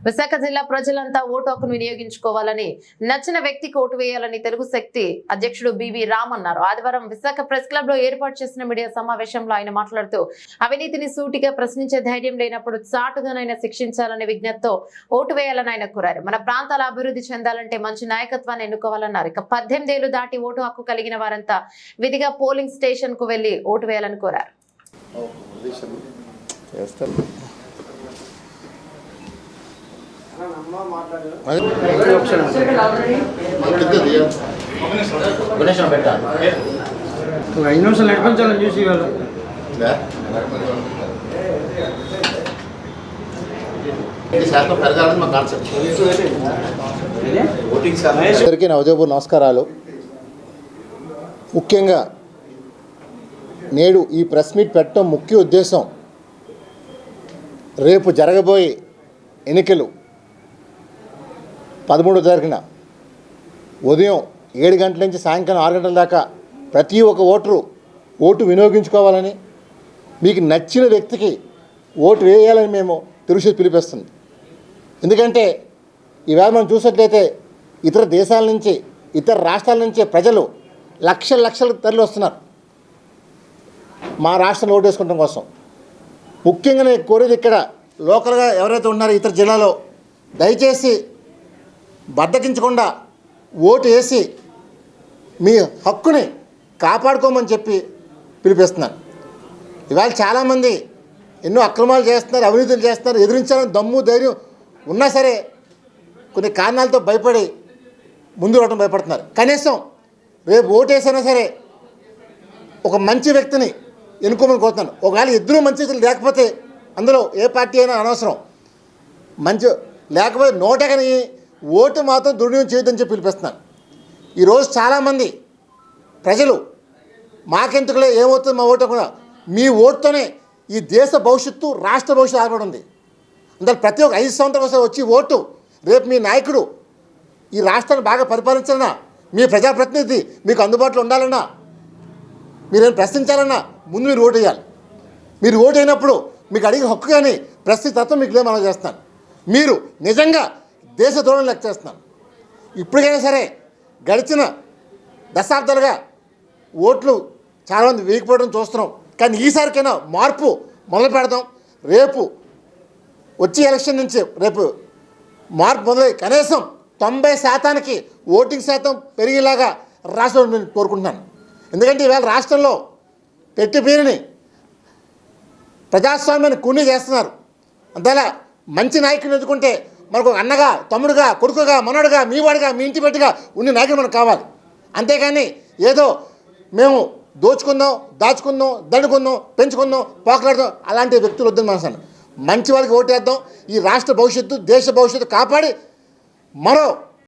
విశాఖ జిల్లా ప్రజలంతా ఓటు హక్కును వినియోగించుకోవాలని, నచ్చిన వ్యక్తికి ఓటు వేయాలని తెలుగు శక్తి అధ్యక్షుడు బివి రామ్ అన్నారు. ఆదివారం విశాఖ ప్రెస్ క్లబ్ లో ఏర్పాటు చేసిన మీడియా సమావేశంలో ఆయన మాట్లాడుతూ అవినీతిని సూటిగా ప్రశ్నించే ధైర్యం లేనప్పుడు చాటుగానైనా శిక్షించాలనే విజ్ఞప్తితో ఓటు వేయాలని ఆయన కోరారు. మన ప్రాంతాల అభివృద్ధి చెందాలంటే మంచి నాయకత్వాన్ని ఎన్నుకోవాలన్నారు. ఇక 18 ఏళ్లు దాటి ఓటు హక్కు కలిగిన వారంతా విధిగా పోలింగ్ స్టేషన్ కు వెళ్లి ఓటు వేయాలని కోరారు. అందరికీ నా ఉదయపూర్ నమస్కారాలు. ముఖ్యంగా నేడు ఈ ప్రెస్ మీట్ పెట్టడం ముఖ్య ఉద్దేశం రేపు జరగబోయే ఎన్నికలు 13వ తారీఖున ఉదయం 7 గంటల నుంచి సాయంకాలం 6 గంటల దాకా ప్రతి ఒక్క ఓటు వినియోగించుకోవాలని, మీకు నచ్చిన వ్యక్తికి ఓటు వేయాలని మేము తెలుగు పిలిపిస్తుంది. ఎందుకంటే ఈవేళ మనం చూసినట్లయితే ఇతర దేశాల నుంచి, ఇతర రాష్ట్రాల నుంచి ప్రజలు లక్షల తరలి వస్తున్నారు మా రాష్ట్రంలో ఓటు వేసుకోవడం కోసం. ముఖ్యంగా నేను కోరేది ఇక్కడ లోకల్గా ఎవరైతే ఉన్నారో ఇతర జిల్లాలో దయచేసి బద్దకించకుండా ఓటు వేసి మీ హక్కుని కాపాడుకోమని చెప్పి పిలిపిస్తున్నాను. ఇవాళ చాలామంది ఎన్నో అక్రమాలు చేస్తున్నారు, అవినీతులు చేస్తున్నారు. ఎదిరించాలని దమ్ము ధైర్యం ఉన్నా సరే కొన్ని కారణాలతో భయపడి ముందు రావడం భయపడుతున్నారు. కనీసం రేపు ఓటు వేసైనా సరే ఒక మంచి వ్యక్తిని ఎన్నుకోమని కోరుతున్నాను. ఒకవేళ ఇద్దరు మంచి వ్యక్తులు లేకపోతే అందులో ఏ పార్టీ అయినా అనవసరం, మంచి లేకపోతే నోటకని ఓటు మాత్రం దుర్వినియోగం చేయొద్దని చెప్పి పిలిపిస్తున్నాను. ఈరోజు చాలామంది ప్రజలు మాకెందుకులే ఏమవుతుంది మా ఓటు కూడా, మీ ఓటుతోనే ఈ దేశ భవిష్యత్తు, రాష్ట్ర భవిష్యత్తు ఆధారపడి ఉంది. అందులో ప్రతి ఒక్క 5 సంవత్సరాల కోసం వచ్చి ఓటు, రేపు మీ నాయకుడు ఈ రాష్ట్రాన్ని బాగా పరిపాలించాలన్నా, మీ ప్రజాప్రతినిధి మీకు అందుబాటులో ఉండాలన్నా, మీరేం ప్రశ్నించాలన్నా ముందు మీరు ఓటు వేయాలి. మీరు ఓటు అయినప్పుడు మీకు అడిగే హక్కు కానీ ప్రశ్నించే తత్వం మీకు లేమని మనం చేస్తున్నాను. మీరు నిజంగా దేశ ద్రోహం లెక్క చేస్తున్నాను. ఇప్పటికైనా సరే గడిచిన దశాబ్దాలుగా ఓట్లు చాలామంది వేయకపోవడం చూస్తున్నాం. కానీ ఈసారికైనా మార్పు మొదలు పెడదాం. రేపు వచ్చే ఎలక్షన్ నుంచి రేపు మార్పు మొదలై కనీసం 90% ఓటింగ్ శాతం పెరిగేలాగా రాష్ట్రంలో నేను కోరుకుంటున్నాను. ఎందుకంటే ఈవేళ రాష్ట్రంలో పెట్టి పేరుని ప్రజాస్వామ్యాన్ని కూనీ చేస్తున్నారు. అంతేలా మంచి నాయకుడిని ఎదుర్కొంటే మనకు అన్నగా, తమ్ముడుగా, కొడుకుగా, మనవడుగా, మీవాడిగా, మీ ఇంటి పెట్టిగా ఉండే నాయకుడు మనకు కావాలి. అంతేకాని ఏదో మేము దోచుకుందాం, దాచుకుందాం, దండుకుందాం, పెంచుకుందాం, పోకలాడదాం అలాంటి వ్యక్తులు వద్దని మనసాను. మంచి వాళ్ళకి ఓటేద్దాం. ఈ రాష్ట్ర భవిష్యత్తు, దేశ భవిష్యత్తు కాపాడి మరో